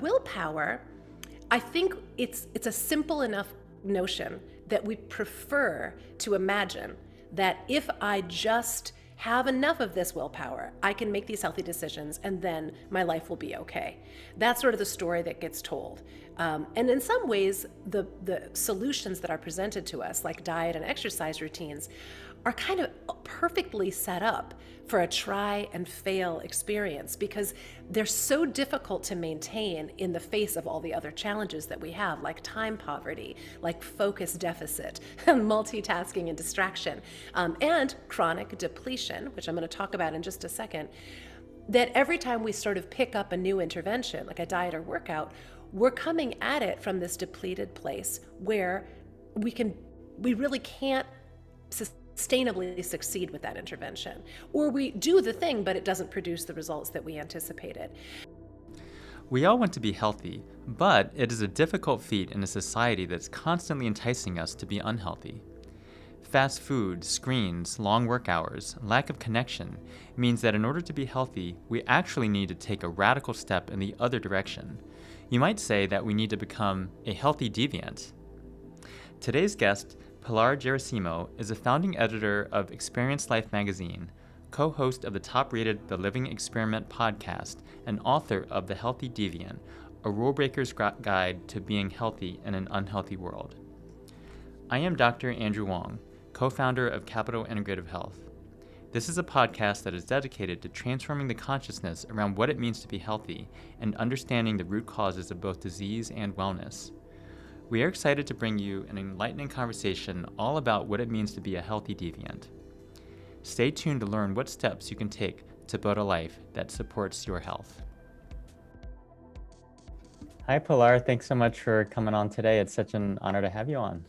Willpower, I think it's a simple enough notion that we prefer to imagine that if I just have enough of this willpower, I can make these healthy decisions and then my life will be okay. That's sort of the story that gets told. And in some ways, the solutions that are presented to us, like diet and exercise routines, are kind of perfectly set up for a try and fail experience because they're so difficult to maintain in the face of all the other challenges that we have, like time poverty, like focus deficit, multitasking and distraction, and chronic depletion, which I'm going to talk about in just a second. That every time we sort of pick up a new intervention, like a diet or workout, we're coming at it from this depleted place where we really can't sustainably succeed with that intervention. Or we do the thing, but it doesn't produce the results that we anticipated. We all want to be healthy, but it is a difficult feat in a society that's constantly enticing us to be unhealthy. Fast food, screens, long work hours, lack of connection means that in order to be healthy, we actually need to take a radical step in the other direction. You might say that we need to become a healthy deviant. Today's guest, Pilar Gerasimo, is a founding editor of Experience Life magazine, co-host of the top-rated The Living Experiment podcast, and author of The Healthy Deviant, a rule breaker's guide to being healthy in an unhealthy world. I am Dr. Andrew Wong, co-founder of Capital Integrative Health. This is a podcast that is dedicated to transforming the consciousness around what it means to be healthy and understanding the root causes of both disease and wellness. We are excited to bring you an enlightening conversation all about what it means to be a healthy deviant. Stay tuned to learn what steps you can take to build a life that supports your health. Hi, Pilar. Thanks so much for coming on today. It's such an honor to have you on.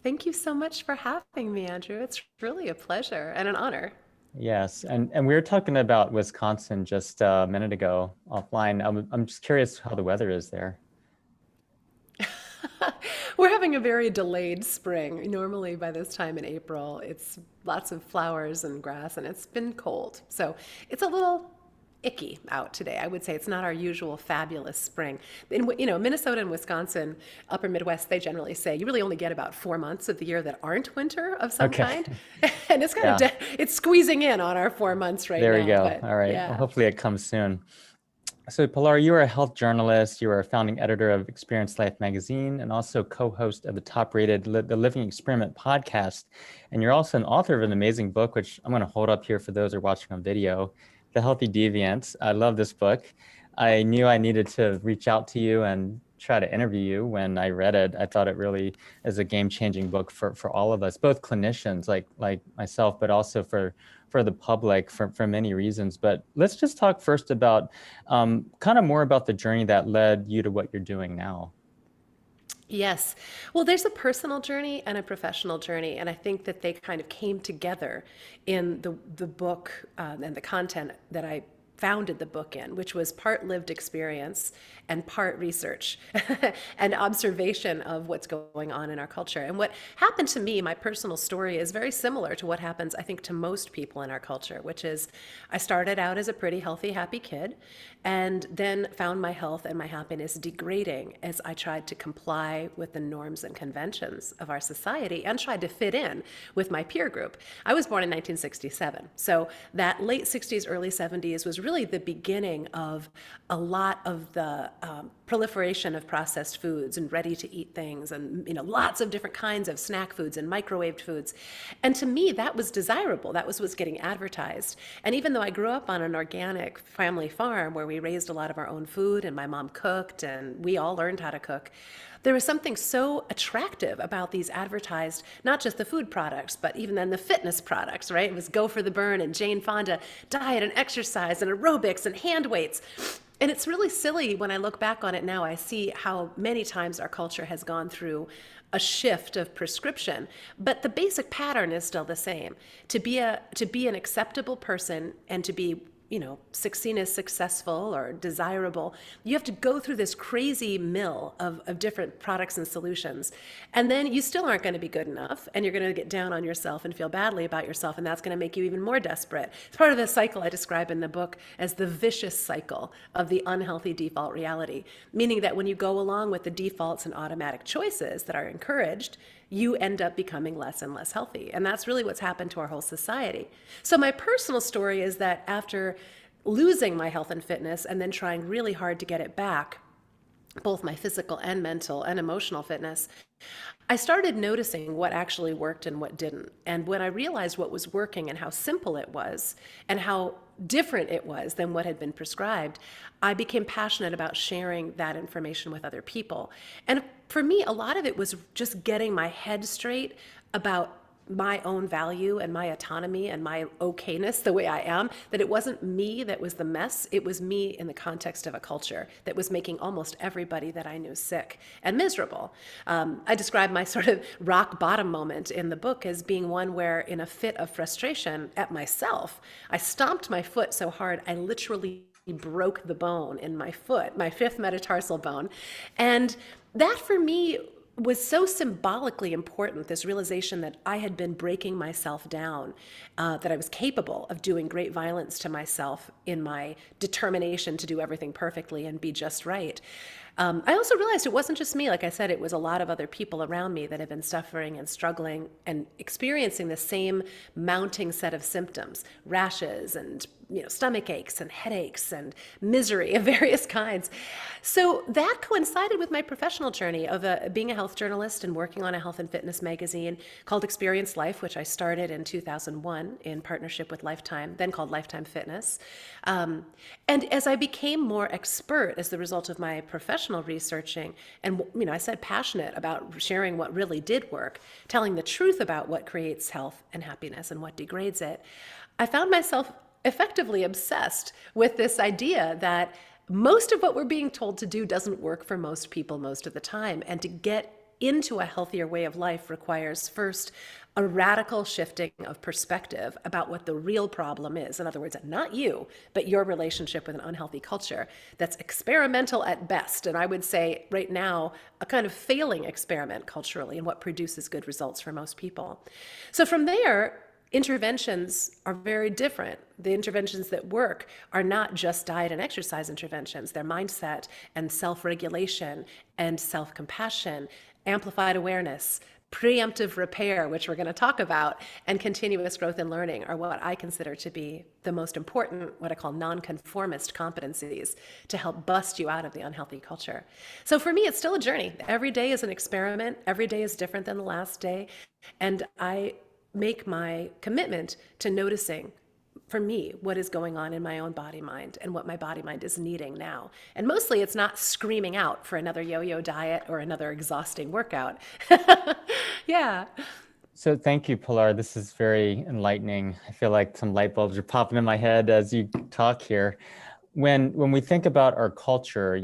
Thank you so much for having me, Andrew. It's really a pleasure and an honor. Yes, and we were talking about Wisconsin just a minute ago offline. I'm just curious how the weather is there. We're having a very delayed spring. Normally by this time in April, it's lots of flowers and grass, and it's been cold. So it's a little icky out today. I would say it's not our usual fabulous spring. In Minnesota and Wisconsin, upper Midwest, they generally say you really only get about 4 months of the year that aren't winter of some kind. And it's kind of it's squeezing in on our 4 months right now. There we go. But, all right. Well, hopefully it comes soon. So Pilar, you are a health journalist, you are a founding editor of Experience Life magazine, and also co-host of the top-rated The Living Experiment podcast. And you're also an author of an amazing book, which I'm going to hold up here for those who are watching on video, The Healthy Deviant. I love this book. I knew I needed to reach out to you and try to interview you when I read it. I thought it really is a game-changing book for all of us, both clinicians like myself, but also for the public for many reasons. But let's just talk first about kind of more about the journey that led you to what you're doing now. Yes. Well, there's a personal journey and a professional journey, and I think that they kind of came together in the book and the content that I founded the book in, which was part lived experience and part research and observation of what's going on in our culture. And what happened to me, my personal story, is very similar to what happens, I think, to most people in our culture, which is I started out as a pretty healthy, happy kid, and then found my health and my happiness degrading as I tried to comply with the norms and conventions of our society and tried to fit in with my peer group. I was born in 1967, so that late 60s, early 70s was really the beginning of a lot of the proliferation of processed foods and ready-to-eat things, and lots of different kinds of snack foods and microwaved foods. And to me, that was desirable. That was what's getting advertised. And even though I grew up on an organic family farm where we raised a lot of our own food and my mom cooked and we all learned how to cook, there was something so attractive about these advertised, not just the food products, but even then the fitness products, right? It was Go for the Burn and Jane Fonda diet and exercise and aerobics and hand weights. And it's really silly when I look back on it now. I see how many times our culture has gone through a shift of prescription, but the basic pattern is still the same. To be an acceptable person and to be seen as successful or desirable, you have to go through this crazy mill of different products and solutions. And then you still aren't going to be good enough, and you're going to get down on yourself and feel badly about yourself, and that's going to make you even more desperate. It's part of the cycle I describe in the book as the vicious cycle of the unhealthy default reality, meaning that when you go along with the defaults and automatic choices that are encouraged, you end up becoming less and less healthy. And that's really what's happened to our whole society. So my personal story is that after losing my health and fitness and then trying really hard to get it back, both my physical and mental and emotional fitness, I started noticing what actually worked and what didn't. And when I realized what was working and how simple it was and how different it was than what had been prescribed, I became passionate about sharing that information with other people. And for me, a lot of it was just getting my head straight about my own value and my autonomy and my okayness the way I am, that it wasn't me that was the mess, it was me in the context of a culture that was making almost everybody that I knew sick and miserable. I describe my sort of rock bottom moment in the book as being one where, in a fit of frustration at myself, I stomped my foot so hard I literally broke the bone in my foot, my fifth metatarsal bone. And that for me was so symbolically important, this realization that I had been breaking myself down, that I was capable of doing great violence to myself in my determination to do everything perfectly and be just right. I also realized it wasn't just me. Like I said, it was a lot of other people around me that had been suffering and struggling and experiencing the same mounting set of symptoms, rashes and stomach aches and headaches and misery of various kinds. So that coincided with my professional journey of being a health journalist and working on a health and fitness magazine called Experience Life, which I started in 2001 in partnership with Lifetime, then called Lifetime Fitness. And as I became more expert as the result of my professional researching, and I said passionate about sharing what really did work, telling the truth about what creates health and happiness and what degrades it, I found myself effectively obsessed with this idea that most of what we're being told to do doesn't work for most people most of the time. And to get into a healthier way of life requires first a radical shifting of perspective about what the real problem is. In other words, not you, but your relationship with an unhealthy culture that's experimental at best. And I would say right now, a kind of failing experiment culturally in what produces good results for most people. So from there, interventions are very different. The interventions that work are not just diet and exercise interventions. They're mindset and self-regulation and self-compassion, amplified awareness, preemptive repair, which we're going to talk about, and continuous growth and learning are what I consider to be the most important, what I call nonconformist competencies to help bust you out of the unhealthy culture. So for me, it's still a journey. Every day is an experiment. Every day is different than the last day. And I make my commitment to noticing, for me, what is going on in my own body mind and what my body mind is needing now. And mostly it's not screaming out for another yo-yo diet or another exhausting workout. Yeah. So thank you, Pilar. This is very enlightening. I feel like some light bulbs are popping in my head as you talk here. When we think about our culture,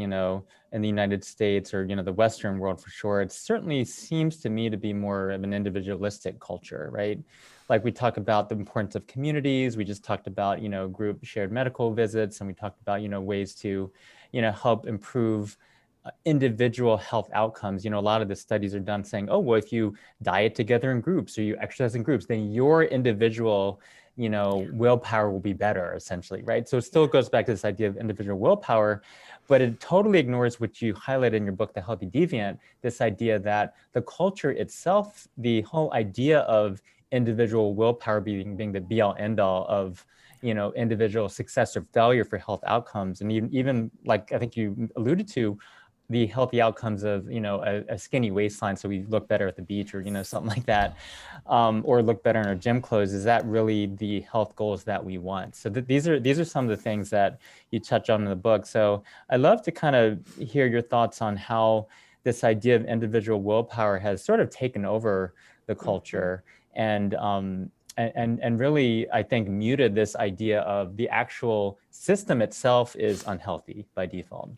in the United States or, the Western world for sure, it certainly seems to me to be more of an individualistic culture, right? Like we talk about the importance of communities. We just talked about, group shared medical visits, and we talked about, ways to, help improve individual health outcomes. A lot of the studies are done saying, oh, well, if you diet together in groups or you exercise in groups, then your individual willpower will be better, essentially, right? So it still goes back to this idea of individual willpower, but it totally ignores what you highlighted in your book, The Healthy Deviant, this idea that the culture itself, the whole idea of individual willpower being the be all end all of individual success or failure for health outcomes. And even like I think you alluded to, the healthy outcomes of a skinny waistline, so we look better at the beach or something like that, or look better in our gym clothes. Is that really the health goals that we want? So these are some of the things that you touch on in the book. So I'd love to kind of hear your thoughts on how this idea of individual willpower has sort of taken over the culture and really, I think, muted this idea of the actual system itself is unhealthy by default.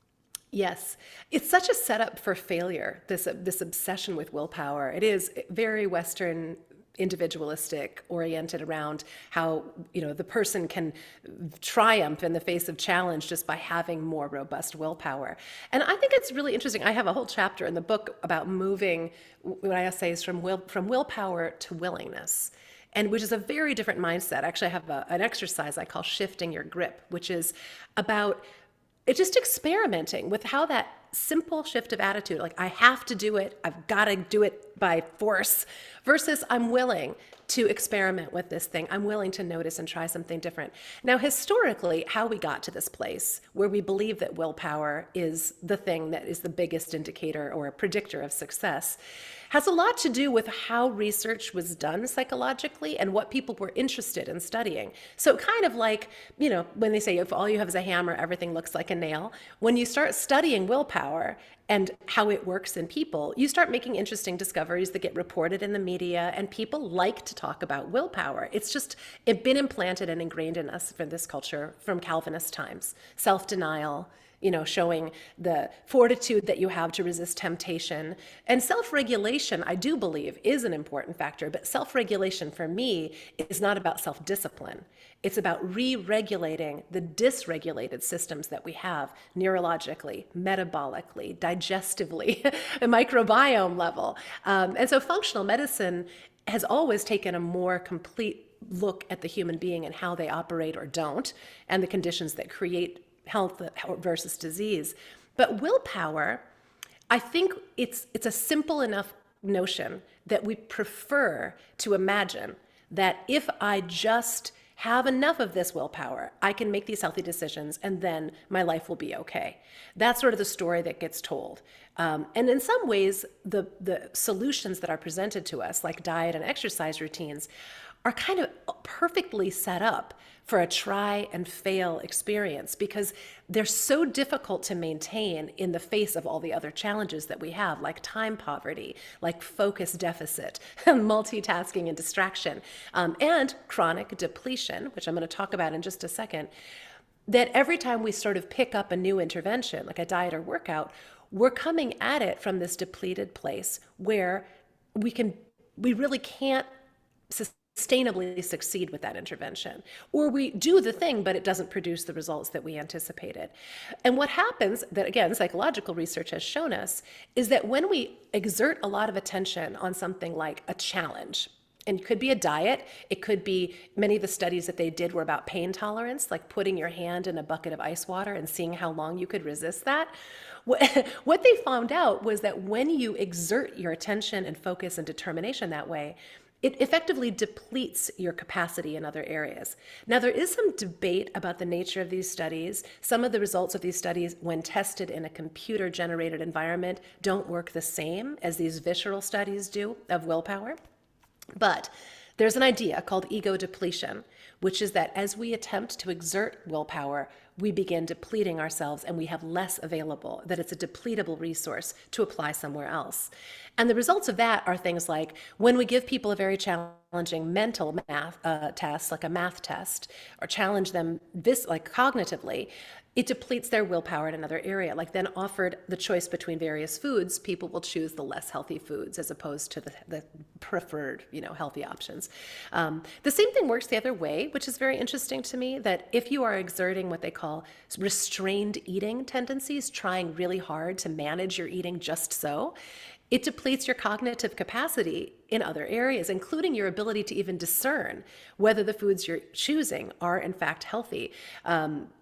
Yes, it's such a setup for failure, this obsession with willpower. It is very Western individualistic, oriented around how, the person can triumph in the face of challenge just by having more robust willpower. And I think it's really interesting. I have a whole chapter in the book about moving my essays from willpower to willingness, and which is a very different mindset. Actually, I have an exercise I call shifting your grip, which is about it's just experimenting with how that simple shift of attitude, like I have to do it, I've got to do it by force, versus I'm willing to experiment with this thing. I'm willing to notice and try something different. Now, historically, how we got to this place where we believe that willpower is the thing that is the biggest indicator or a predictor of success has a lot to do with how research was done psychologically and what people were interested in studying. So kind of like, when they say if all you have is a hammer, everything looks like a nail. When you start studying willpower and how it works in people, you start making interesting discoveries that get reported in the media, and people like to talk about willpower. It's been implanted and ingrained in us for this culture from Calvinist times. Self-denial, showing the fortitude that you have to resist temptation. And self-regulation, I do believe, is an important factor, but self-regulation for me is not about self-discipline. It's about re-regulating the dysregulated systems that we have neurologically, metabolically, digestively, a microbiome level. And so functional medicine has always taken a more complete look at the human being and how they operate or don't, and the conditions that create health versus disease. But willpower, I think it's a simple enough notion that we prefer to imagine that if I just have enough of this willpower, I can make these healthy decisions and then my life will be okay. That's sort of the story that gets told. And in some ways, the solutions that are presented to us, like diet and exercise routines, are kind of perfectly set up for a try and fail experience because they're so difficult to maintain in the face of all the other challenges that we have, like time poverty, like focus deficit, multitasking and distraction, and chronic depletion, which I'm going to talk about in just a second, that every time we sort of pick up a new intervention, like a diet or workout, we're coming at it from this depleted place where we really can't sustainably succeed with that intervention. Or we do the thing, but it doesn't produce the results that we anticipated. And what happens, that again, psychological research has shown us, is that when we exert a lot of attention on something like a challenge, and it could be a diet, it could be, many of the studies that they did were about pain tolerance, like putting your hand in a bucket of ice water and seeing how long you could resist that. What they found out was that when you exert your attention and focus and determination that way, it effectively depletes your capacity in other areas. Now, there is some debate about the nature of these studies. Some of the results of these studies, when tested in a computer-generated environment, don't work the same as these visceral studies do of willpower. But there's an idea called ego depletion, which is that as we attempt to exert willpower, we begin depleting ourselves and we have less available, that it's a depletable resource to apply somewhere else. And the results of that are things like when we give people a very challenging mental math test, like a math test, or challenge them like cognitively, it depletes their willpower in another area. Like then offered the choice between various foods, people will choose the less healthy foods as opposed to the preferred, healthy options. The same thing works the other way, which is very interesting to me, that if you are exerting what they call restrained eating tendencies, trying really hard to manage your eating just so, it depletes your cognitive capacity in other areas, including your ability to even discern whether the foods you're choosing are in fact healthy.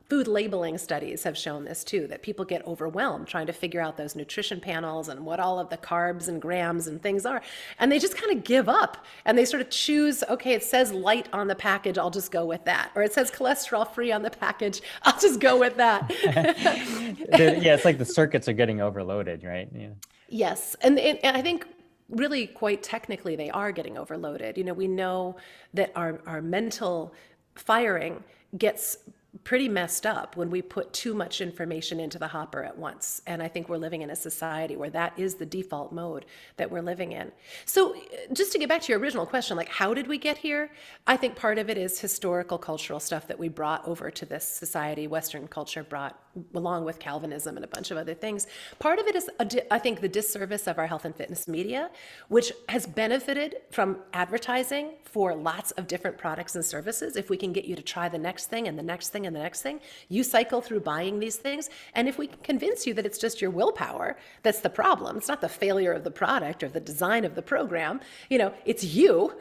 Food labeling studies have shown this too, that people get overwhelmed trying to figure out those nutrition panels and what all of the carbs and grams and things are. And they just kind of give up and they sort of choose, okay, it says light on the package, I'll just go with that. Or it says cholesterol free on the package, I'll just go with that. Yeah, it's like the circuits are getting overloaded, right? Yeah. Yes. And I think really quite technically they are getting overloaded. We know that our mental firing gets pretty messed up when we put too much information into the hopper at once. And I think we're living in a society where that is the default mode that we're living in. So just to get back to your original question, like how did we get here? I think part of it is historical cultural stuff that we brought over to this society, Western culture brought along with Calvinism and a bunch of other things. Part of it is, I think, the disservice of our health and fitness media, which has benefited from advertising for lots of different products and services. If we can get you to try the next thing and the next thing and the next thing, you cycle through buying these things. And if we can convince you that it's just your willpower that's the problem, it's not the failure of the product or the design of the program, it's you,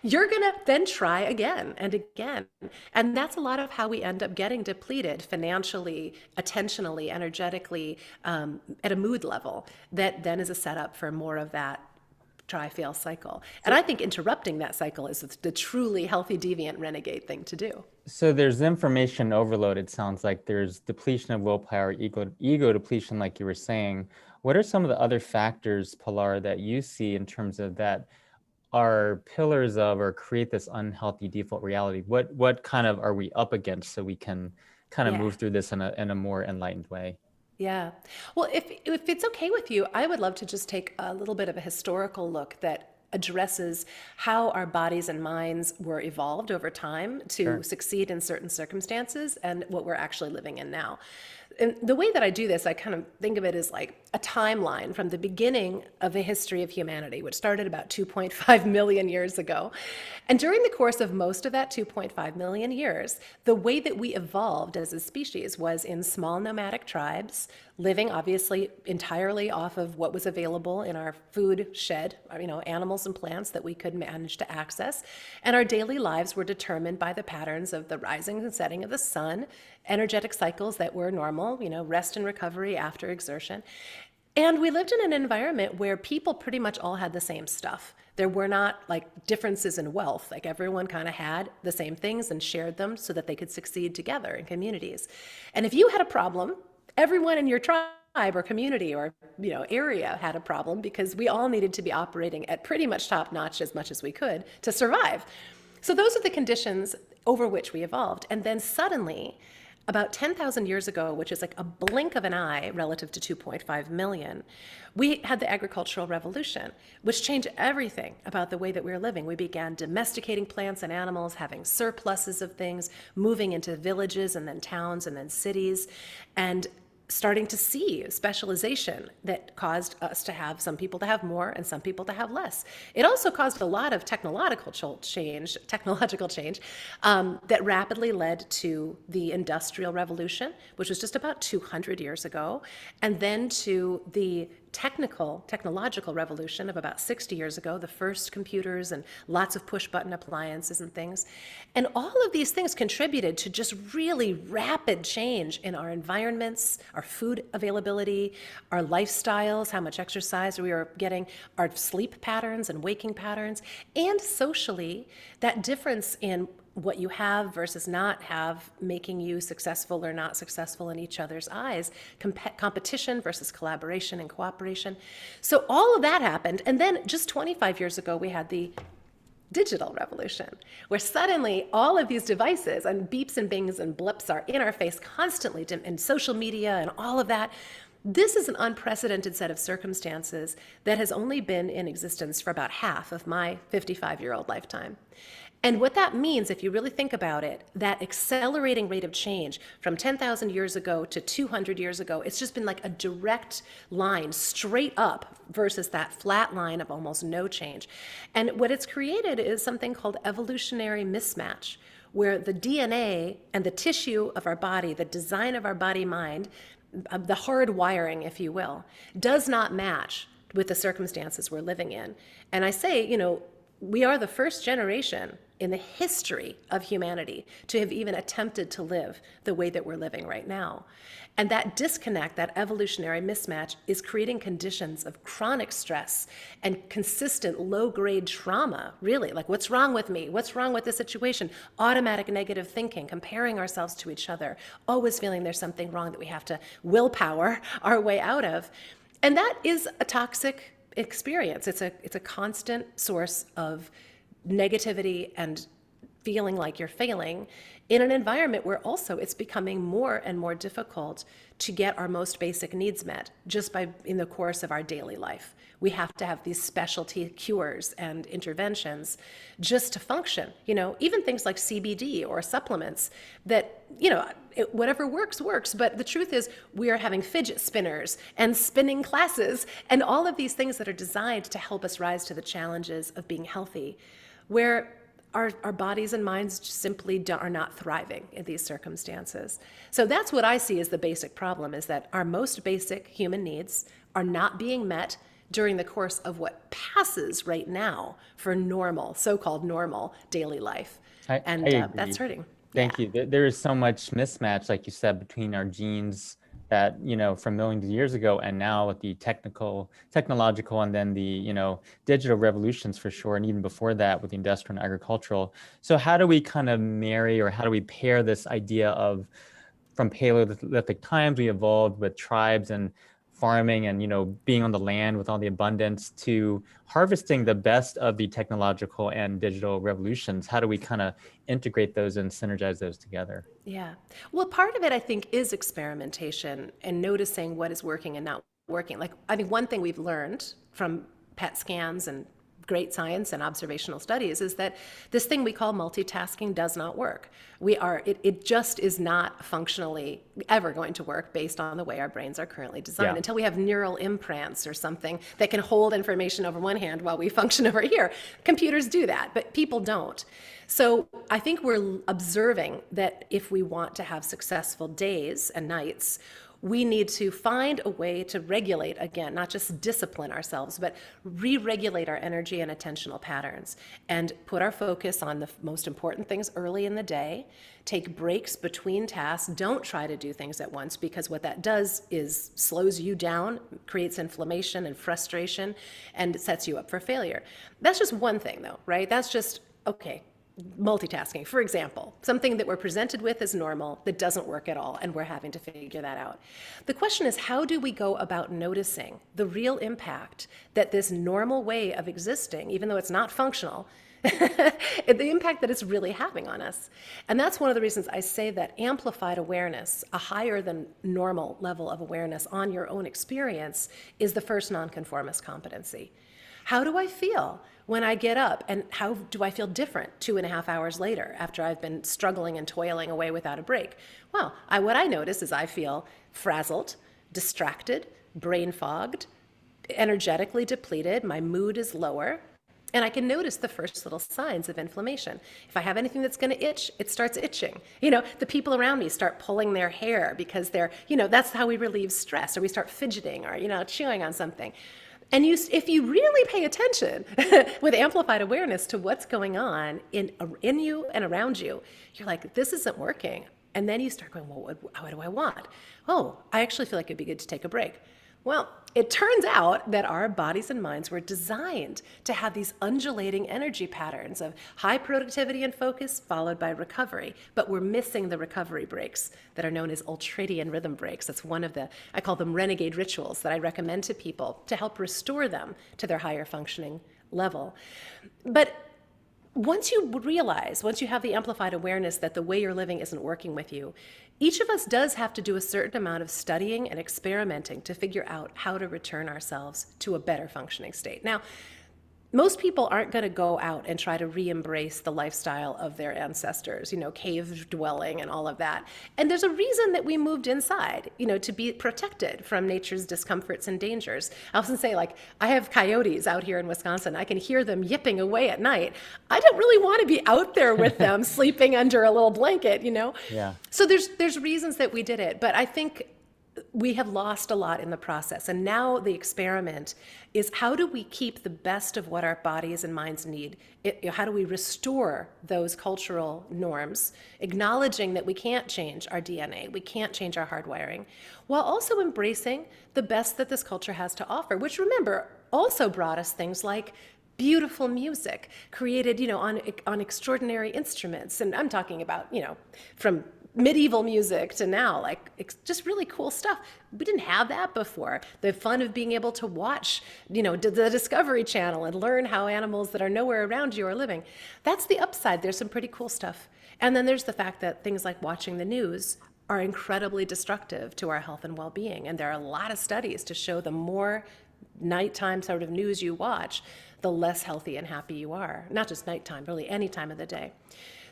you're going to then try again and again. And that's a lot of how we end up getting depleted financially, attentionally, energetically, at a mood level that then is a setup for more of that try fail cycle. And I think interrupting that cycle is the truly healthy deviant renegade thing to do. So there's information overload. It sounds like there's depletion of willpower, ego depletion, like you were saying. What are some of the other factors, Pilar, that you see in terms of that are pillars of or create this unhealthy default reality? What kind of are we up against so we can kind of move through this in a more enlightened way? Yeah. Well, if it's okay with you, I would love to just take a little bit of a historical look that addresses how our bodies and minds were evolved over time to succeed in certain circumstances and what we're actually living in now. And the way that I do this, I kind of think of it as like a timeline from the beginning of the history of humanity, which started about 2.5 million years ago. And during the course of most of that 2.5 million years, the way that we evolved as a species was in small nomadic tribes, living obviously entirely off of what was available in our food shed, animals and plants that we could manage to access. And our daily lives were determined by the patterns of the rising and setting of the sun, energetic cycles that were normal, rest and recovery after exertion. And we lived in an environment where people pretty much all had the same stuff. There were not like differences in wealth. Like everyone kind of had the same things and shared them so that they could succeed together in communities. And if you had a problem, everyone in your tribe or community or area had a problem because we all needed to be operating at pretty much top notch as much as we could to survive. So those are the conditions over which we evolved. And then suddenly, about 10,000 years ago, which is like a blink of an eye relative to 2.5 million, we had the agricultural revolution, which changed everything about the way that we were living. We began domesticating plants and animals, having surpluses of things, moving into villages and then towns and then cities, and starting to see specialization that caused us to have some people to have more and some people to have less. It also caused a lot of technological change that rapidly led to the Industrial Revolution, which was just about 200 years ago, and then to the technological revolution of about 60 years ago, the first computers and lots of push-button appliances and things. And all of these things contributed to just really rapid change in our environments, our food availability, our lifestyles, how much exercise we were getting, our sleep patterns and waking patterns, and socially, that difference in what you have versus not have making you successful or not successful in each other's eyes, competition versus collaboration and cooperation. So all of that happened. And then just 25 years ago, we had the digital revolution, where suddenly all of these devices and beeps and bings and blips are in our face constantly, and social media and all of that. This is an unprecedented set of circumstances that has only been in existence for about half of my 55-year-old lifetime. And what that means, if you really think about it, that accelerating rate of change from 10,000 years ago to 200 years ago, it's just been like a direct line straight up versus that flat line of almost no change. And what it's created is something called evolutionary mismatch, where the DNA and the tissue of our body, the design of our body-mind, the hard wiring, if you will, does not match with the circumstances we're living in. And I say, we are the first generation in the history of humanity to have even attempted to live the way that we're living right now. And that disconnect, that evolutionary mismatch, is creating conditions of chronic stress and consistent low-grade trauma, really. Like, what's wrong with me? What's wrong with the situation? Automatic negative thinking, comparing ourselves to each other, always feeling there's something wrong that we have to willpower our way out of. And that is a toxic experience. It's a constant source of negativity and feeling like you're failing in an environment where also it's becoming more and more difficult to get our most basic needs met just by in the course of our daily life. We have to have these specialty cures and interventions just to function. Even things like CBD or supplements that, whatever works, works. But the truth is we are having fidget spinners and spinning classes and all of these things that are designed to help us rise to the challenges of being healthy, where our bodies and minds simply are not thriving in these circumstances. So that's what I see as the basic problem, is that our most basic human needs are not being met during the course of what passes right now for normal, so-called normal daily life. I And agree. that's hurting. Thank you. There is so much mismatch, like you said, between our genes that, from millions of years ago and now with the technological, and then the, digital revolutions for sure. And even before that with the industrial and agricultural. So how do we kind of marry, or how do we pair this idea of, from Paleolithic times, we evolved with tribes and farming and, being on the land with all the abundance, to harvesting the best of the technological and digital revolutions? How do we kind of integrate those and synergize those together? Yeah. Well, part of it, I think, is experimentation and noticing what is working and not working. Like, I think one thing we've learned from PET scans and great science and observational studies is that this thing we call multitasking does not work. It just is not functionally ever going to work based on the way our brains are currently designed, until we have neural implants or something that can hold information over one hand while we function over here. Computers do that, but people don't. So I think we're observing that if we want to have successful days and nights, we need to find a way to regulate, again, not just discipline ourselves, but re-regulate our energy and attentional patterns, and put our focus on the most important things early in the day. Take breaks between tasks. Don't try to do things at once, because what that does is slows you down, creates inflammation and frustration, and sets you up for failure. That's just one thing, though, right? That's just, okay. Multitasking, for example, something that we're presented with as normal that doesn't work at all, and we're having to figure that out. The question is, how do we go about noticing the real impact that this normal way of existing, even though it's not functional, the impact that it's really having on us? And that's one of the reasons I say that amplified awareness, a higher than normal level of awareness on your own experience, is the first nonconformist competency. How do I feel when I get up, and how do I feel different 2.5 hours later after I've been struggling and toiling away without a break? Well, what I notice is I feel frazzled, distracted, brain fogged, energetically depleted, my mood is lower, and I can notice the first little signs of inflammation. If I have anything that's going to itch, it starts itching. The people around me start pulling their hair because they're, that's how we relieve stress, or we start fidgeting or, chewing on something. And if you really pay attention with amplified awareness to what's going on in you and around you, you're like, this isn't working. And then you start going, well, what do I want? Oh, I actually feel like it'd be good to take a break. Well, it turns out that our bodies and minds were designed to have these undulating energy patterns of high productivity and focus followed by recovery, but we're missing the recovery breaks that are known as Ultradian rhythm breaks. That's one of I call them renegade rituals that I recommend to people to help restore them to their higher functioning level. But once you have the amplified awareness that the way you're living isn't working with you, each of us does have to do a certain amount of studying and experimenting to figure out how to return ourselves to a better functioning state. Now, most people aren't going to go out and try to re-embrace the lifestyle of their ancestors, cave dwelling and all of that. And there's a reason that we moved inside, to be protected from nature's discomforts and dangers. I often say, I have coyotes out here in Wisconsin. I can hear them yipping away at night. I don't really want to be out there with them sleeping under a little blanket, Yeah. So there's reasons that we did it. But I think we have lost a lot in the process. And now the experiment is, how do we keep the best of what our bodies and minds need? How do we restore those cultural norms, acknowledging that we can't change our DNA, we can't change our hardwiring, while also embracing the best that this culture has to offer, which, remember, also brought us things like beautiful music created, on extraordinary instruments. And I'm talking about, from medieval music to now, like it's just really cool stuff. We didn't have that before. The fun of being able to watch, the Discovery Channel and learn how animals that are nowhere around you are living. That's the upside. There's some pretty cool stuff. And then there's the fact that things like watching the news are incredibly destructive to our health and well-being. And there are a lot of studies to show the more nighttime sort of news you watch, the less healthy and happy you are. Not just nighttime, really any time of the day.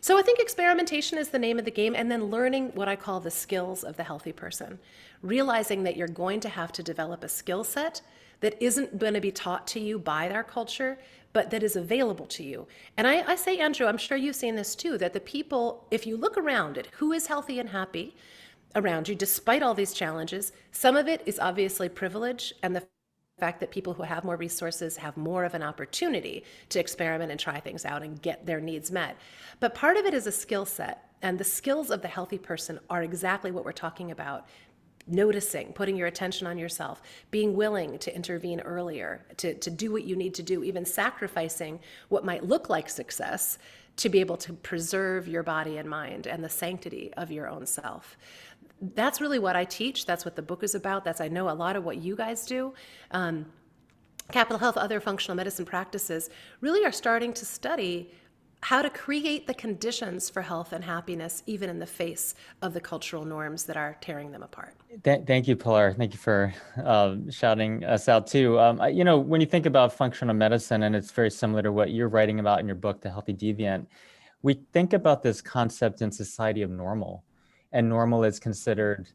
So I think experimentation is the name of the game, and then learning what I call the skills of the healthy person. Realizing that you're going to have to develop a skill set that isn't going to be taught to you by our culture, but that is available to you. And I say, Andrew, I'm sure you've seen this too, that the people, if you look around at who is healthy and happy around you, despite all these challenges, some of it is obviously privilege and the fact that people who have more resources have more of an opportunity to experiment and try things out and get their needs met. But part of it is a skill set, and the skills of the healthy person are exactly what we're talking about. Noticing, putting your attention on yourself, being willing to intervene earlier, to do what you need to do, even sacrificing what might look like success to be able to preserve your body and mind and the sanctity of your own self. That's really what I teach. That's what the book is about. That's, I know, a lot of what you guys do. Capital Health, other functional medicine practices really are starting to study how to create the conditions for health and happiness, even in the face of the cultural norms that are tearing them apart. Thank you, Pilar. Thank you for shouting us out too. When you think about functional medicine, and it's very similar to what you're writing about in your book, The Healthy Deviant, we think about this concept in society of normal. And normal is considered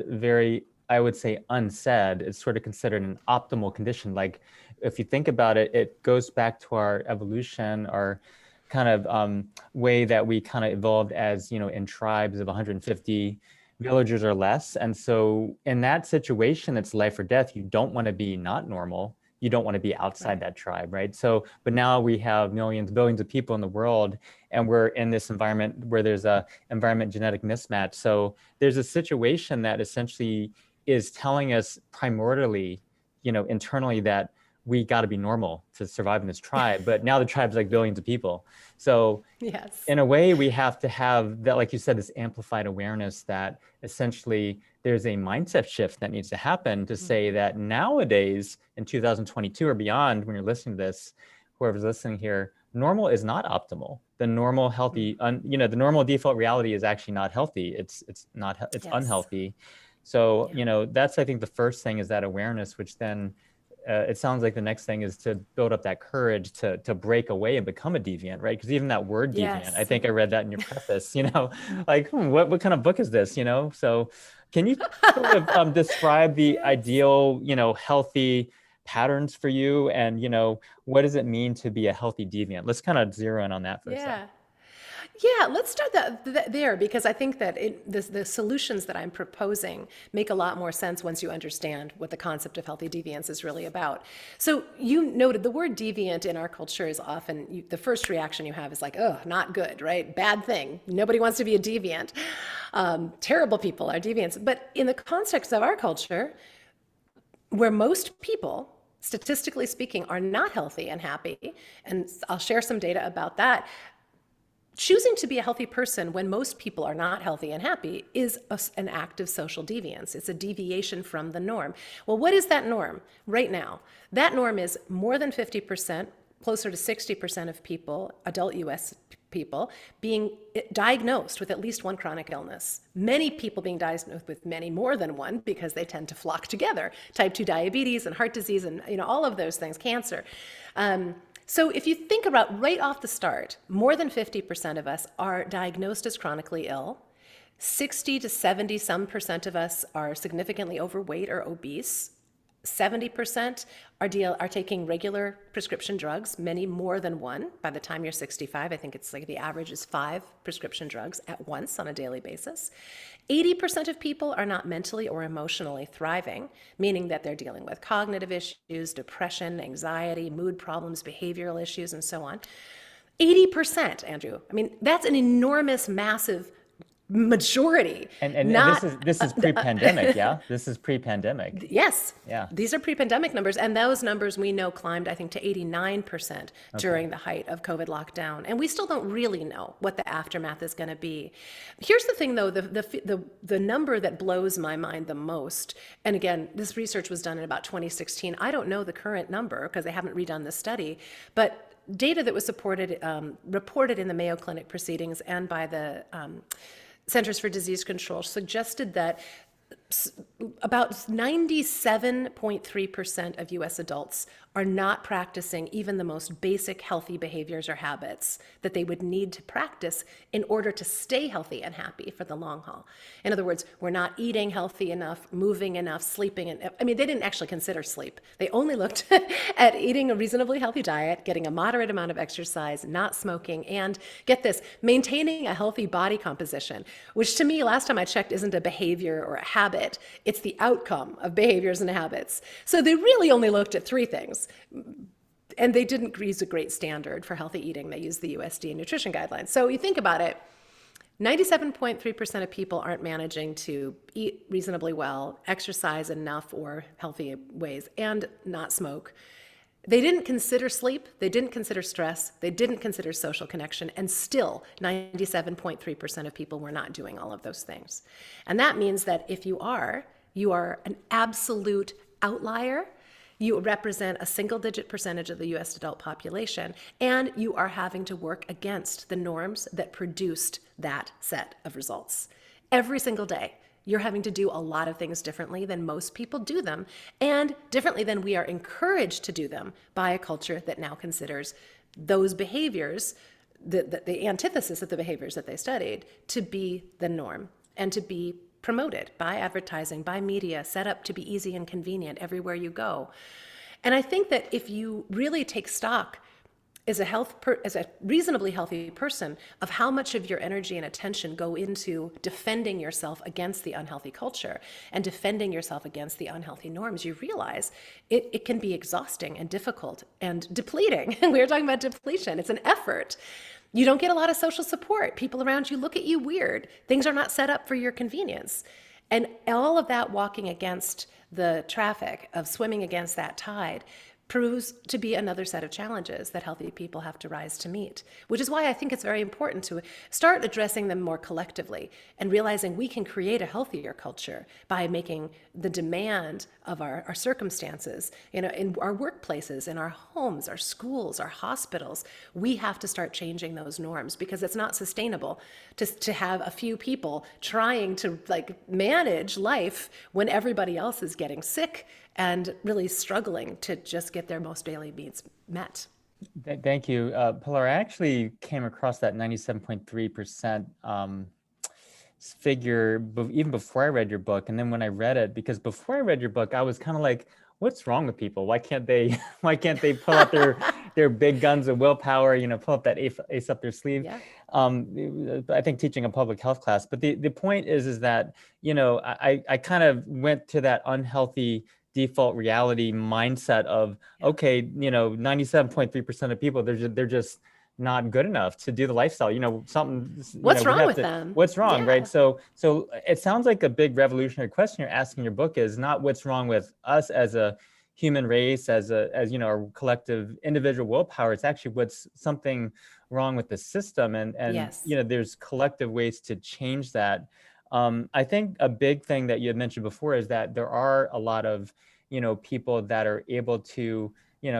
very, I would say, unsaid. It's sort of considered an optimal condition. Like, if you think about it, it goes back to our evolution, our kind of way that we kind of evolved as, in tribes of 150 villagers or less. And so in that situation, it's life or death. You don't want to be not normal. You don't want to be outside that tribe, right? So, but now we have millions, billions of people in the world, and we're in this environment where there's a environment genetic mismatch. So there's a situation that essentially is telling us primordially, internally, that we got to be normal to survive in this tribe. But now the tribe's like billions of people. So yes, in a way, we have to have that, like you said, this amplified awareness that essentially there's a mindset shift that needs to happen to say that nowadays in 2022 or beyond, when you're listening to this, whoever's listening here, normal is not optimal. The normal healthy, the normal default reality is actually not healthy. It's unhealthy. So, that's, I think, the first thing is that awareness, which then it sounds like the next thing is to build up that courage to break away and become a deviant, right? Because even that word deviant, I think I read that in your preface, like, what kind of book is this, So can you sort of describe the ideal, healthy patterns for you, and, what does it mean to be a healthy deviant? Let's kind of zero in on that for a second. Yeah, let's start there, because I think that the solutions that I'm proposing make a lot more sense once you understand what the concept of healthy deviance is really about. So you noted the word deviant in our culture is often, the first reaction you have is like, oh, not good, right? Bad thing. Nobody wants to be a deviant. Terrible people are deviants. But in the context of our culture, where most people, statistically speaking, are not healthy and happy, and I'll share some data about that, choosing to be a healthy person when most people are not healthy and happy is an act of social deviance. It's a deviation from the norm. Well, what is that norm right now? That norm is more than 50%, closer to 60% of people, adult US people, being diagnosed with at least one chronic illness. Many people being diagnosed with many more than one, because they tend to flock together. Type 2 diabetes and heart disease and all of those things, cancer. So if you think about right off the start, more than 50% of us are diagnosed as chronically ill. 60 to 70 some percent of us are significantly overweight or obese. 70% are taking regular prescription drugs, many more than one. By the time you're 65, I think it's like the average is 5 prescription drugs at once on a daily basis. 80% of people are not mentally or emotionally thriving, meaning that they're dealing with cognitive issues, depression, anxiety, mood problems, behavioral issues, and so on. 80%, Andrew. I mean, that's an enormous, massive majority, And not this is pre-pandemic, yeah? This is pre-pandemic. yes, Yeah. these are pre-pandemic numbers, and those numbers we know climbed, I think, to 89% Okay. during the height of COVID lockdown. And we still don't really know what the aftermath is going to be. Here's the thing, though, the number that blows my mind the most, and again, this research was done in about 2016. I don't know the current number because they haven't redone the study, but data that was reported in the Mayo Clinic proceedings and by the Centers for Disease Control suggested that about 97.3% of US adults are not practicing even the most basic healthy behaviors or habits that they would need to practice in order to stay healthy and happy for the long haul. In other words, we're not eating healthy enough, moving enough, sleeping enough. I mean, they didn't actually consider sleep. They only looked at eating a reasonably healthy diet, getting a moderate amount of exercise, not smoking, and get this, maintaining a healthy body composition, which to me, last time I checked, isn't a behavior or a habit. It's the outcome of behaviors and habits. So they really only looked at three things. And they didn't use a great standard for healthy eating. They used the USDA nutrition guidelines. So you think about it, 97.3% of people aren't managing to eat reasonably well, exercise enough or healthy ways, and not smoke. They didn't consider sleep, they didn't consider stress, they didn't consider social connection, and still 97.3% of people were not doing all of those things. And that means that if you are an absolute outlier. You represent a single-digit percentage of the US adult population, and you are having to work against the norms that produced that set of results. Every single day, you're having to do a lot of things differently than most people do them, and differently than we are encouraged to do them by a culture that now considers those behaviors, the antithesis of the behaviors that they studied, to be the norm and to be promoted by advertising, by media, set up to be easy and convenient everywhere you go. And I think that if you really take stock as a reasonably healthy person of how much of your energy and attention go into defending yourself against the unhealthy culture and defending yourself against the unhealthy norms, you realize it can be exhausting and difficult and depleting. We were talking about depletion. It's an effort. You don't get a lot of social support. People around you look at you weird. Things are not set up for your convenience. And all of that walking against the traffic of swimming against that tide proves to be another set of challenges that healthy people have to rise to meet, which is why I think it's very important to start addressing them more collectively and realizing we can create a healthier culture by making the demand of our circumstances, in our workplaces, in our homes, our schools, our hospitals. We have to start changing those norms because it's not sustainable to have a few people trying to manage life when everybody else is getting sick and really struggling to just get their most daily needs met. Thank you. Pilar, I actually came across that 97.3% figure even before I read your book. And then when I read it, because before I read your book, I was kind of like, what's wrong with people? Why can't they pull out their big guns of willpower, pull up that ace up their sleeve? Yeah. I think teaching a public health class. But the point is that, I kind of went to that unhealthy default reality mindset of, okay, 97.3% of people, they're just not good enough to do the lifestyle, something. What's wrong with them? What's wrong, right? So it sounds like a big revolutionary question you're asking in your book is not what's wrong with us as a human race, as our collective individual willpower. It's actually what's something wrong with the system, and Yes. there's collective ways to change that. I think a big thing that you had mentioned before is that there are a lot of, people that are able to,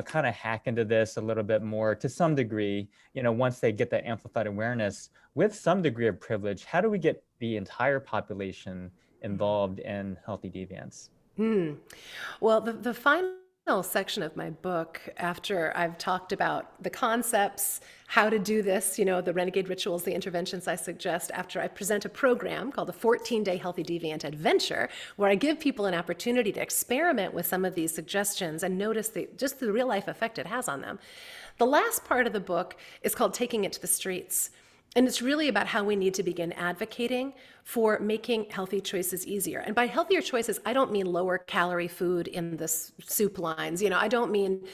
kind of hack into this a little bit more to some degree, once they get that amplified awareness with some degree of privilege. How do we get the entire population involved in Healthy Deviance? Well, the final section of my book, after I've talked about the concepts, how to do this, the renegade rituals, the interventions I suggest, after I present a program called the 14-Day Healthy Deviant Adventure, where I give people an opportunity to experiment with some of these suggestions and notice just the real life effect it has on them. The last part of the book is called Taking It to the Streets. And it's really about how we need to begin advocating for making healthy choices easier. And by healthier choices, I don't mean lower calorie food in the soup lines. I don't mean,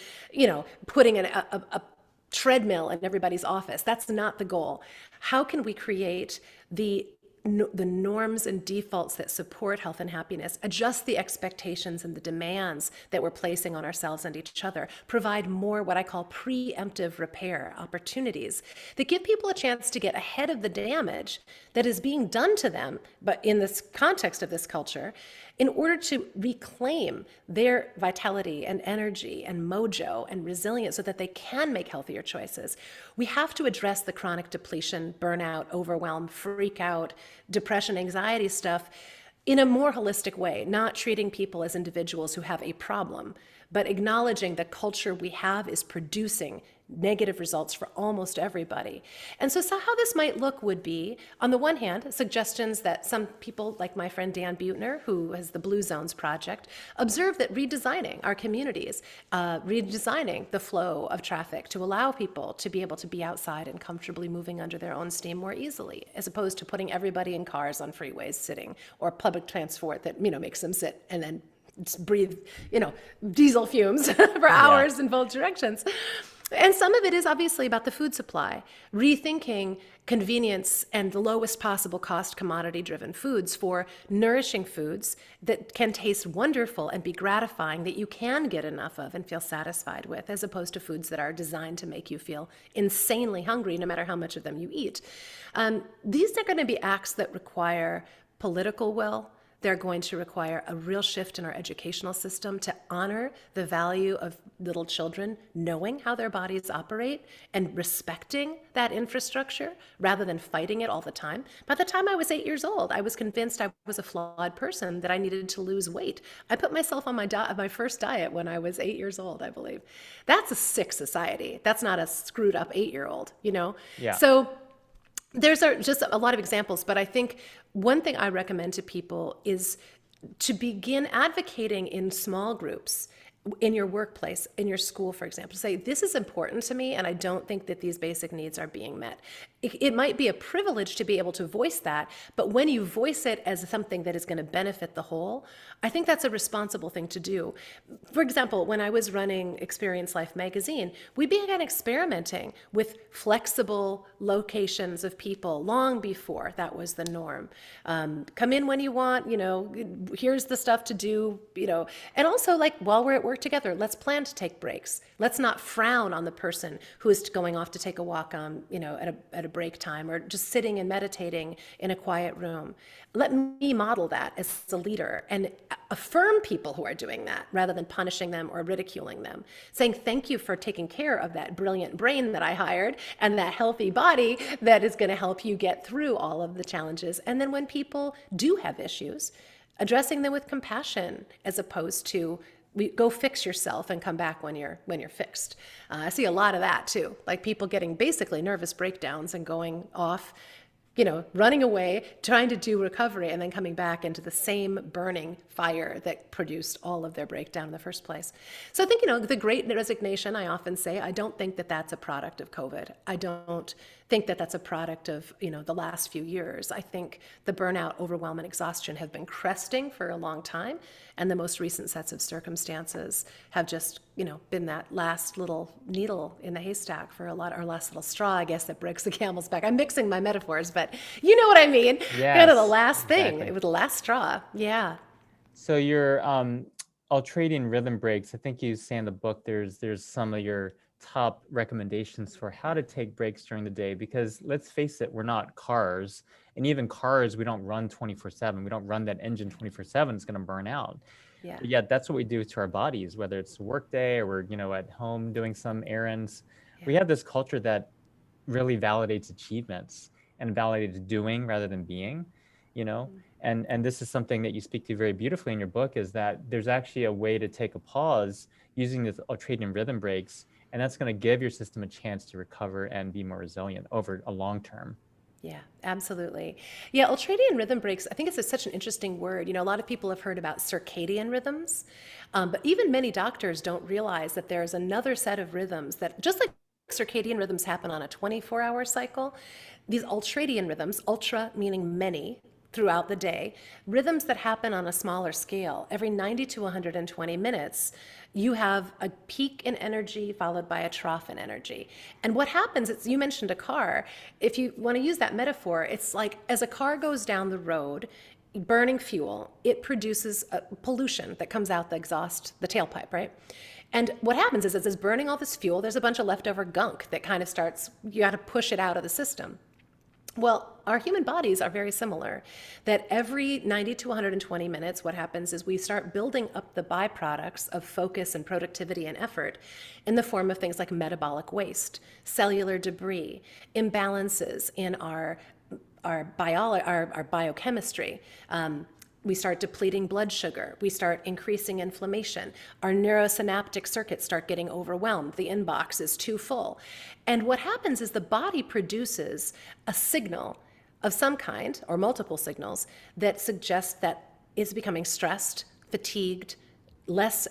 putting a treadmill in everybody's office. That's not the goal. How can we create the the norms and defaults that support health and happiness, adjust the expectations and the demands that we're placing on ourselves and each other, provide more what I call preemptive repair opportunities that give people a chance to get ahead of the damage that is being done to them, but in this context of this culture, in order to reclaim their vitality and energy and mojo and resilience so that they can make healthier choices. We have to address the chronic depletion, burnout, overwhelm, freak out, depression, anxiety stuff in a more holistic way, not treating people as individuals who have a problem, but acknowledging the culture we have is producing negative results for almost everybody. And so how this might look would be, on the one hand, suggestions that some people, like my friend Dan Buettner, who has the Blue Zones Project, observe that redesigning our communities, redesigning the flow of traffic to allow people to be able to be outside and comfortably moving under their own steam more easily, as opposed to putting everybody in cars on freeways sitting, or public transport that, makes them sit and then just breathe, diesel fumes for hours in both directions. And some of it is obviously about the food supply, rethinking convenience and the lowest possible cost commodity-driven foods for nourishing foods that can taste wonderful and be gratifying, that you can get enough of and feel satisfied with, as opposed to foods that are designed to make you feel insanely hungry no matter how much of them you eat. These are going to be acts that require political will. They're going to require a real shift in our educational system to honor the value of little children knowing how their bodies operate and respecting that infrastructure rather than fighting it all the time. By the time I was 8 years old, I was convinced I was a flawed person, that I needed to lose weight. I put myself on my first diet when I was 8 years old, I believe. That's a sick society. That's not a screwed up 8-year-old, Yeah. So there's just a lot of examples, but I think one thing I recommend to people is to begin advocating in small groups, in your workplace, in your school, for example. Say, this is important to me, and I don't think that these basic needs are being met. It might be a privilege to be able to voice that, but when you voice it as something that is going to benefit the whole, I think that's a responsible thing to do. For example, when I was running Experience Life magazine, we began experimenting with flexible locations of people long before that was the norm. Come in when you want, here's the stuff to do, and also, like, while we're at work together, let's plan to take breaks. Let's not frown on the person who is going off to take a walk at a break time, or just sitting and meditating in a quiet room. Let me model that as a leader and affirm people who are doing that rather than punishing them or ridiculing them. Saying thank you for taking care of that brilliant brain that I hired and that healthy body that is going to help you get through all of the challenges. And then when people do have issues, addressing them with compassion as opposed to go fix yourself and come back when you're fixed. I see a lot of that too, like people getting basically nervous breakdowns and going off, running away, trying to do recovery, and then coming back into the same burning fire that produced all of their breakdown in the first place. So I think, the great resignation, I often say, I don't think that that's a product of COVID. I don't think that that's a product of, the last few years. I think the burnout, overwhelm, and exhaustion have been cresting for a long time, and the most recent sets of circumstances have just, been that last little needle in the haystack for a lot, or last little straw, I guess, that breaks the camel's back. I'm mixing my metaphors, but you know what I mean. Yes, kind of the last thing, exactly. it was the last straw. Yeah. So your Ultradian rhythm breaks, I think you say in the book there's some of your top recommendations for how to take breaks during the day, because let's face it, we're not cars, and even cars, we don't run 24/7. We don't run that engine 24/7. It's going to burn out. Yeah. But yet that's what we do to our bodies, whether it's a work day or we're at home doing some errands. Yeah. We have this culture that really validates achievements and validates doing rather than being, and this is something that you speak to very beautifully in your book, is that there's actually a way to take a pause using the ultradian rhythm breaks, and that's going to give your system a chance to recover and be more resilient over a long term. Yeah, absolutely. Yeah, ultradian rhythm breaks, I think it's such an interesting word. A lot of people have heard about circadian rhythms, but even many doctors don't realize that there's another set of rhythms that, just like circadian rhythms happen on a 24-hour cycle, these ultradian rhythms, ultra meaning many, throughout the day, rhythms that happen on a smaller scale. Every 90 to 120 minutes, you have a peak in energy followed by a trough in energy. And what happens is, you mentioned a car. If you want to use that metaphor, it's like as a car goes down the road, burning fuel, it produces a pollution that comes out the exhaust, the tailpipe, right? And what happens is, as it's burning all this fuel, there's a bunch of leftover gunk that kind of starts, you got to push it out of the system. Well, our human bodies are very similar, that every 90 to 120 minutes, what happens is we start building up the byproducts of focus and productivity and effort in the form of things like metabolic waste, cellular debris, imbalances in our biochemistry. We start depleting blood sugar. We start increasing inflammation. Our neurosynaptic circuits start getting overwhelmed. The inbox is too full. And what happens is the body produces a signal of some kind, or multiple signals, that suggest that it's becoming stressed, fatigued, less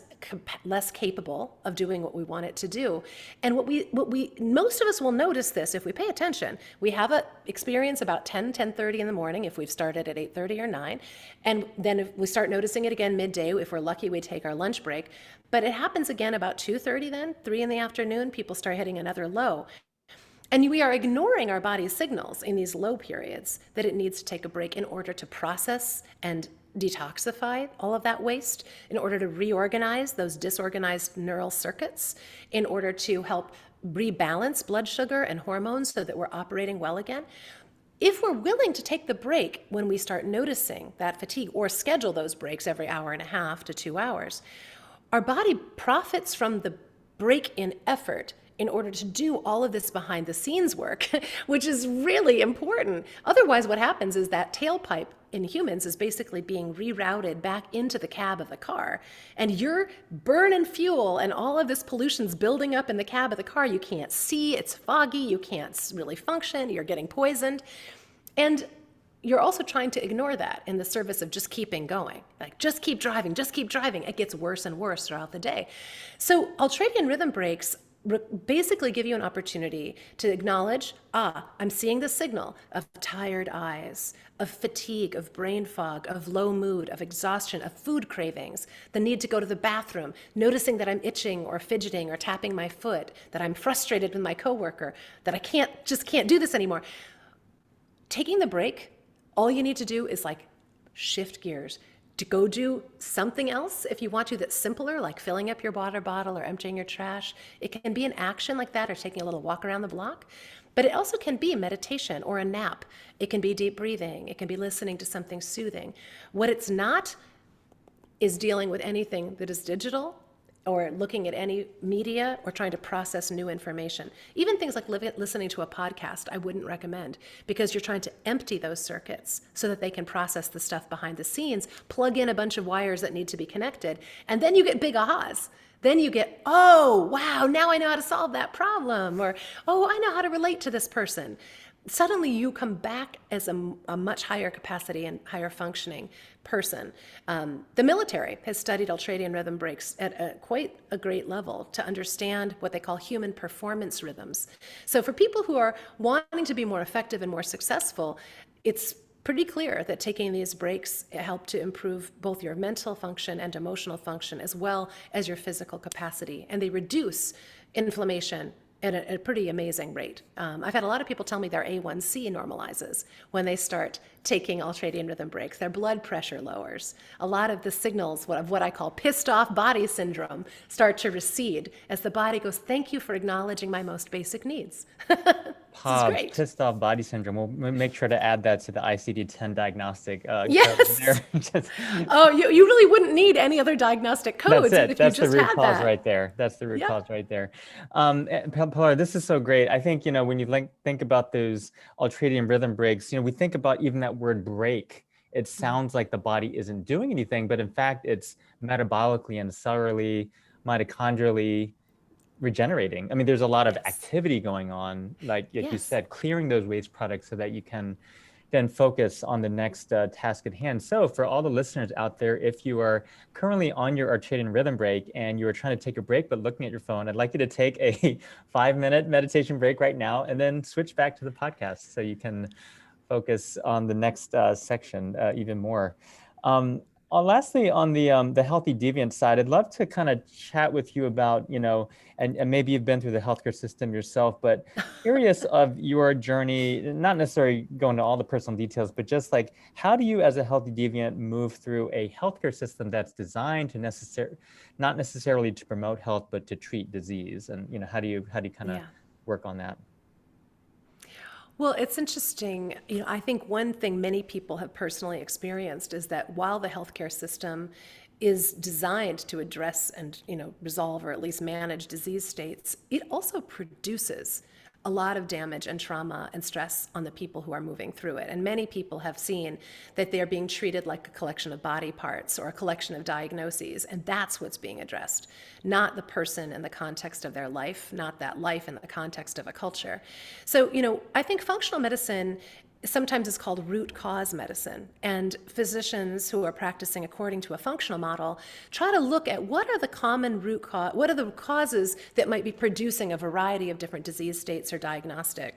capable of doing what we want it to do. And what we most of us will notice this if we pay attention. We have a experience about 10:30 in the morning if we've started at 8:30 or 9, and then if we start noticing it again midday. If we're lucky, we take our lunch break, but it happens again about 2:30, then 3 in the afternoon, people start hitting another low. And we are ignoring our body's signals in these low periods that it needs to take a break in order to process and detoxify all of that waste, in order to reorganize those disorganized neural circuits, in order to help rebalance blood sugar and hormones so that we're operating well again. If we're willing to take the break when we start noticing that fatigue, or schedule those breaks every hour and a half to 2 hours, our body profits from the break in effort in order to do all of this behind the scenes work, which is really important. Otherwise, what happens is that tailpipe in humans is basically being rerouted back into the cab of the car. And you're burning fuel, and all of this pollution's building up in the cab of the car. You can't see, it's foggy, you can't really function, you're getting poisoned. And you're also trying to ignore that in the service of just keeping going. Like, just keep driving, just keep driving. It gets worse and worse throughout the day. So Ultradian rhythm breaks basically give you an opportunity to acknowledge, I'm seeing the signal of tired eyes, of fatigue, of brain fog, of low mood, of exhaustion, of food cravings, the need to go to the bathroom, noticing that I'm itching or fidgeting or tapping my foot, that I'm frustrated with my coworker, that I just can't do this anymore. Taking the break, all you need to do is like shift gears, to go do something else if you want to that's simpler, like filling up your water bottle or emptying your trash. It can be an action like that, or taking a little walk around the block. But it also can be meditation or a nap. It can be deep breathing. It can be listening to something soothing. What it's not is dealing with anything that is digital, or looking at any media, or trying to process new information. Even things like listening to a podcast, I wouldn't recommend, because you're trying to empty those circuits so that they can process the stuff behind the scenes, plug in a bunch of wires that need to be connected, and then you get big ahas. Then you get, oh, wow, now I know how to solve that problem, or, oh, I know how to relate to this person. Suddenly you come back as a much higher capacity and higher functioning person. The military has studied ultradian rhythm breaks at quite a great level to understand what they call human performance rhythms. So for people who are wanting to be more effective and more successful, it's pretty clear that taking these breaks help to improve both your mental function and emotional function, as well as your physical capacity. And they reduce inflammation at a pretty amazing rate. I've had a lot of people tell me their A1C normalizes when they start taking ultradian rhythm breaks. Their blood pressure lowers. A lot of the signals of what I call pissed off body syndrome start to recede as the body goes, thank you for acknowledging my most basic needs. This is great. Pissed off body syndrome. We'll make sure to add that to the ICD-10 diagnostic code Yes. there. Oh, you really wouldn't need any other diagnostic codes That's it. if That's you just the root had cause that. right there. That's the root Yep. cause right there. Pilar, this is so great. I think, when you think about those ultradian rhythm breaks, we think about even that word break. It sounds like the body isn't doing anything, but in fact, it's metabolically and cellularly, mitochondrially regenerating. I mean, there's a lot of activity going on, like you Yes. said, clearing those waste products so that you can then focus on the next task at hand. So for all the listeners out there, if you are currently on your ultradian rhythm break and you are trying to take a break but looking at your phone, I'd like you to take a 5-minute meditation break right now and then switch back to the podcast so you can focus on the next section even more. Lastly, on the healthy deviant side, I'd love to kind of chat with you about, and maybe you've been through the healthcare system yourself, but curious of your journey, not necessarily going into all the personal details, but just like, how do you as a healthy deviant move through a healthcare system that's designed to not necessarily to promote health, but to treat disease? And, how do you kind of Yeah. work on that? Well, it's interesting. I think one thing many people have personally experienced is that while the healthcare system is designed to address and, resolve or at least manage disease states, it also produces a lot of damage and trauma and stress on the people who are moving through it. And many people have seen that they're being treated like a collection of body parts or a collection of diagnoses, and that's what's being addressed, not the person in the context of their life, not that life in the context of a culture. So, I think functional medicine sometimes is called root cause medicine. And physicians who are practicing according to a functional model try to look at what are the common what are the causes that might be producing a variety of different disease states or diagnostic,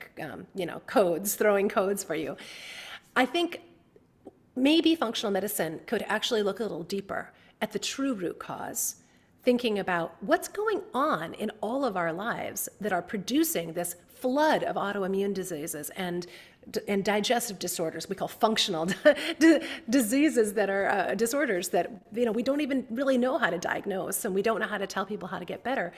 codes, throwing codes for you. I think maybe functional medicine could actually look a little deeper at the true root cause, thinking about what's going on in all of our lives that are producing this flood of autoimmune diseases and digestive disorders we call functional diseases that are disorders that we don't even really know how to diagnose, and we don't know how to tell people how to get better.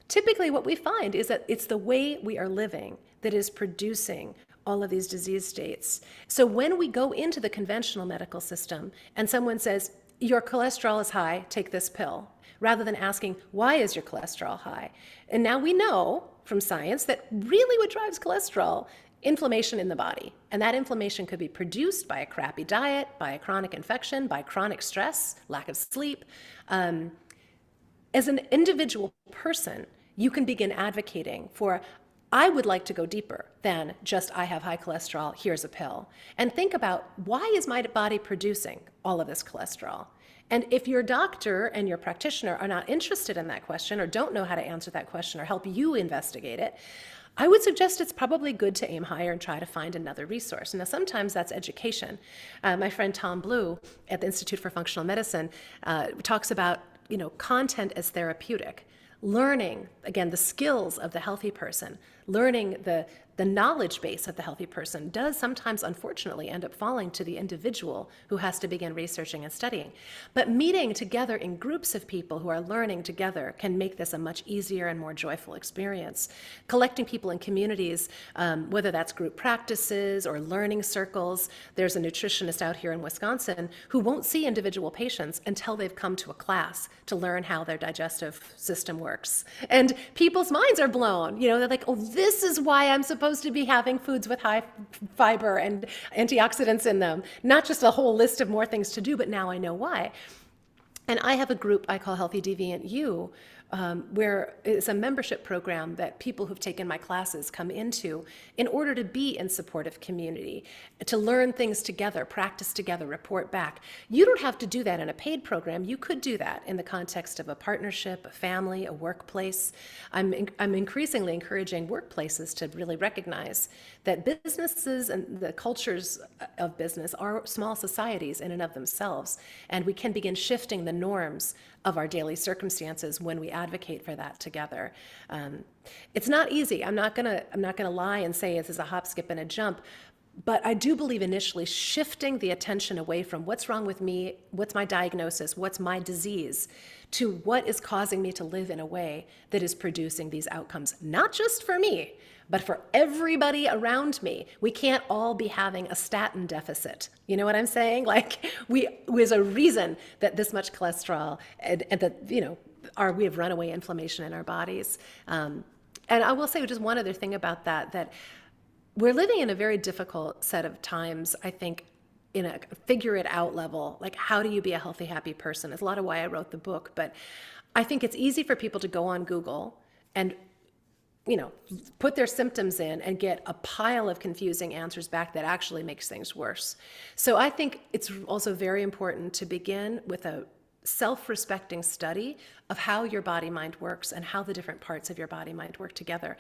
Typically what we find is that it's the way we are living that is producing all of these disease states. So when we go into the conventional medical system and someone says, your cholesterol is high, take this pill, rather than asking, why is your cholesterol high? And now we know from science that really what drives cholesterol, inflammation in the body. And that inflammation could be produced by a crappy diet, by a chronic infection, by chronic stress, lack of sleep. As an individual person, you can begin advocating for, I would like to go deeper than just I have high cholesterol, here's a pill. And think about, why is my body producing all of this cholesterol? And if your doctor and your practitioner are not interested in that question or don't know how to answer that question or help you investigate it, I would suggest it's probably good to aim higher and try to find another resource. Now, sometimes that's education. My friend Tom Blue at the Institute for Functional Medicine talks about, content as therapeutic. Learning, again, the skills of the healthy person, learning the knowledge base of the healthy person does sometimes, unfortunately, end up falling to the individual who has to begin researching and studying. But meeting together in groups of people who are learning together can make this a much easier and more joyful experience. Collecting people in communities, whether that's group practices or learning circles. There's a nutritionist out here in Wisconsin who won't see individual patients until they've come to a class to learn how their digestive system works. And people's minds are blown. They're like, oh, this is why I'm supposed to be having foods with high fiber and antioxidants in them. Not just a whole list of more things to do, but now I know why. And I have a group I call Healthy Deviant U, where it's a membership program that people who've taken my classes come into in order to be in supportive community, to learn things together, practice together, report back. You don't have to do that in a paid program. You could do that in the context of a partnership, a family, a workplace. I'm increasingly encouraging workplaces to really recognize that businesses and the cultures of business are small societies in and of themselves, and we can begin shifting the norms of our daily circumstances when we advocate for that together. It's not easy. I'm not gonna lie and say this is a hop, skip, and a jump. But I do believe initially shifting the attention away from what's wrong with me, what's my diagnosis, what's my disease, to what is causing me to live in a way that is producing these outcomes, not just for me, but for everybody around me. We can't all be having a statin deficit. You know what I'm saying? Like, there's a reason that this much cholesterol and that, we have runaway inflammation in our bodies. And I will say just one other thing about that we're living in a very difficult set of times, I think, in a figure it out level. Like, how do you be a healthy, happy person? It's a lot of why I wrote the book. But I think it's easy for people to go on Google and put their symptoms in and get a pile of confusing answers back that actually makes things worse. So I think it's also very important to begin with a self-respecting study of how your body mind works and how the different parts of your body mind work together.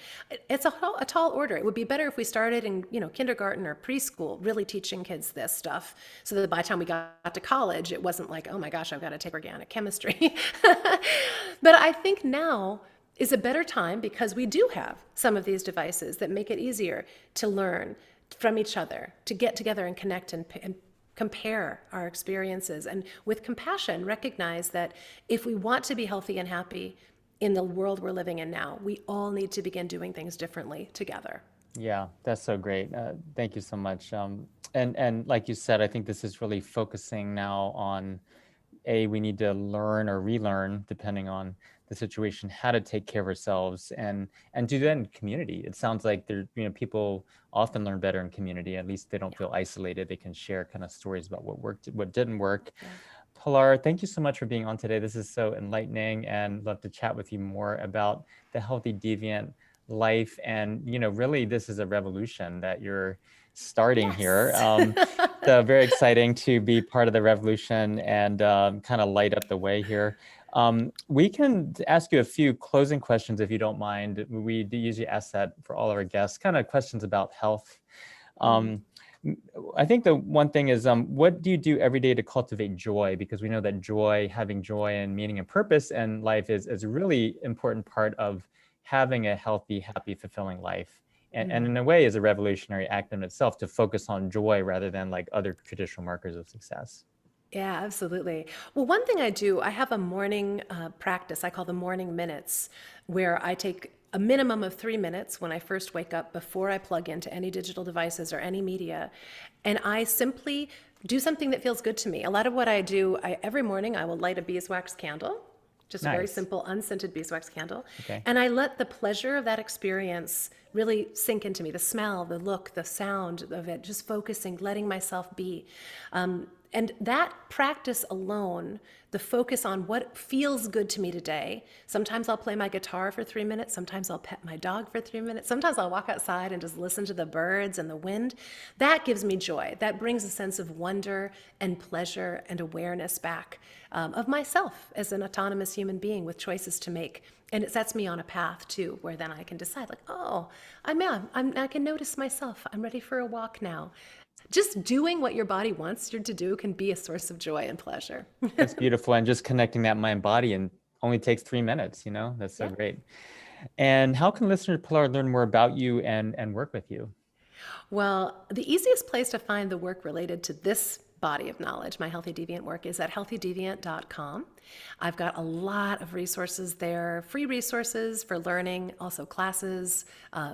It's a tall order. It would be better if we started in kindergarten or preschool, really teaching kids this stuff, so that by the time we got to college, it wasn't like, oh my gosh, I've got to take organic chemistry. But I think now is a better time, because we do have some of these devices that make it easier to learn from each other, to get together and connect and compare our experiences, and with compassion recognize that if we want to be healthy and happy in the world we're living in now, we all need to begin doing things differently together. Yeah, that's so great. Thank you so much. And like you said, I think this is really focusing now on we need to learn or relearn, depending on the situation, how to take care of ourselves and do that in community. It sounds like people often learn better in community. At least they don't feel isolated. They can share kind of stories about what worked, what didn't work. Yeah. Pilar, thank you so much for being on today. This is so enlightening, and love to chat with you more about the Healthy Deviant life. And really, this is a revolution that you're starting here. So very exciting to be part of the revolution and kind of light up the way here. We can ask you a few closing questions if you don't mind. We do usually ask that for all of our guests, kind of questions about health. I think the one thing is, what do you do every day to cultivate joy? Because we know that having joy and meaning and purpose in life is a really important part of having a healthy, happy, fulfilling life. And in a way is a revolutionary act in itself to focus on joy rather than like other traditional markers of success. Yeah, absolutely. Well, one thing I do, I have a morning practice I call the morning minutes, where I take a minimum of 3 minutes when I first wake up before I plug into any digital devices or any media. And I simply do something that feels good to me. A lot of what I do, every morning I will light a beeswax candle. Just Nice. a very simple, unscented beeswax candle. Okay. And I let the pleasure of that experience really sink into me. The smell, the look, the sound of it, just focusing, letting myself be. And that practice alone, the focus on what feels good to me today. Sometimes I'll play my guitar for 3 minutes. Sometimes I'll pet my dog for 3 minutes. Sometimes I'll walk outside and just listen to the birds and the wind. That gives me joy. That brings a sense of wonder and pleasure and awareness back of myself as an autonomous human being with choices to make. And it sets me on a path too, where then I can decide like, oh, I can notice myself. I'm ready for a walk now. Just doing what your body wants you to do can be a source of joy and pleasure. That's beautiful. And just connecting that mind body and only takes 3 minutes, that's so great. And how can listeners, Pilar, learn more about you and work with you? Well, the easiest place to find the work related to this body of knowledge, my Healthy Deviant work, is at healthydeviant.com. I've got a lot of resources there, free resources for learning, also classes,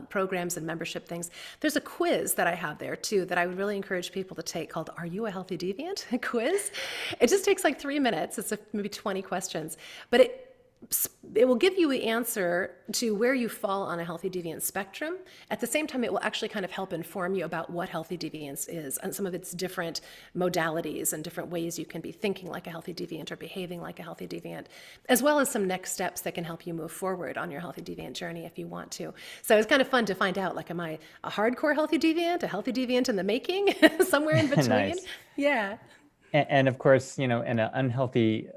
programs, and membership things. There's a quiz that I have there too that I would really encourage people to take called Are You a Healthy Deviant? A quiz. It just takes like 3 minutes. It's maybe 20 questions, but it will give you the answer to where you fall on a healthy deviant spectrum. At the same time, it will actually kind of help inform you about what healthy deviance is and some of its different modalities and different ways you can be thinking like a healthy deviant or behaving like a healthy deviant, as well as some next steps that can help you move forward on your healthy deviant journey if you want to. So it's kind of fun to find out, like, am I a hardcore healthy deviant, a healthy deviant in the making, somewhere in between? Nice. Yeah. And of course, in an unhealthy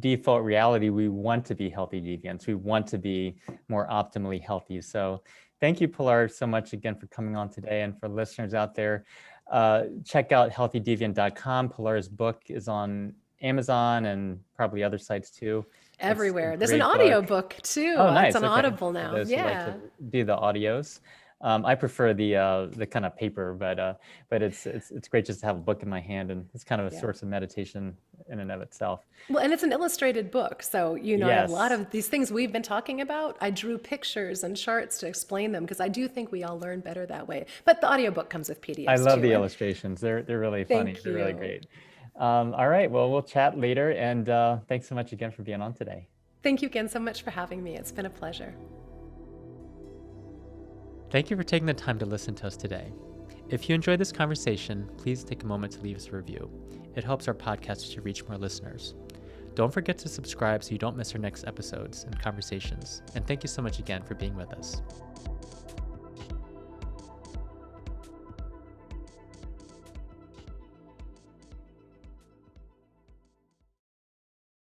default reality, we want to be healthy deviants. We want to be more optimally healthy. So thank you, Pilar, so much again for coming on today. And for listeners out there, check out healthydeviant.com. Pilar's book is on Amazon and probably other sites too. Everywhere. There's an audio book too. Oh, nice. It's on Audible now. Those who like to do the audios. I prefer the kind of paper, but it's great just to have a book in my hand, and it's kind of a source of meditation in and of itself. Well, and it's an illustrated book, so Yes. a lot of these things we've been talking about, I drew pictures and charts to explain them because I do think we all learn better that way. But the audiobook comes with PDFs. I love too, the illustrations. They're really funny. Thank They're really you. great. All right. Well, we'll chat later, and thanks so much again for being on today. Thank you again so much for having me. It's been a pleasure. Thank you for taking the time to listen to us today. If you enjoyed this conversation, please take a moment to leave us a review. It helps our podcast to reach more listeners. Don't forget to subscribe so you don't miss our next episodes and conversations. And thank you so much again for being with us.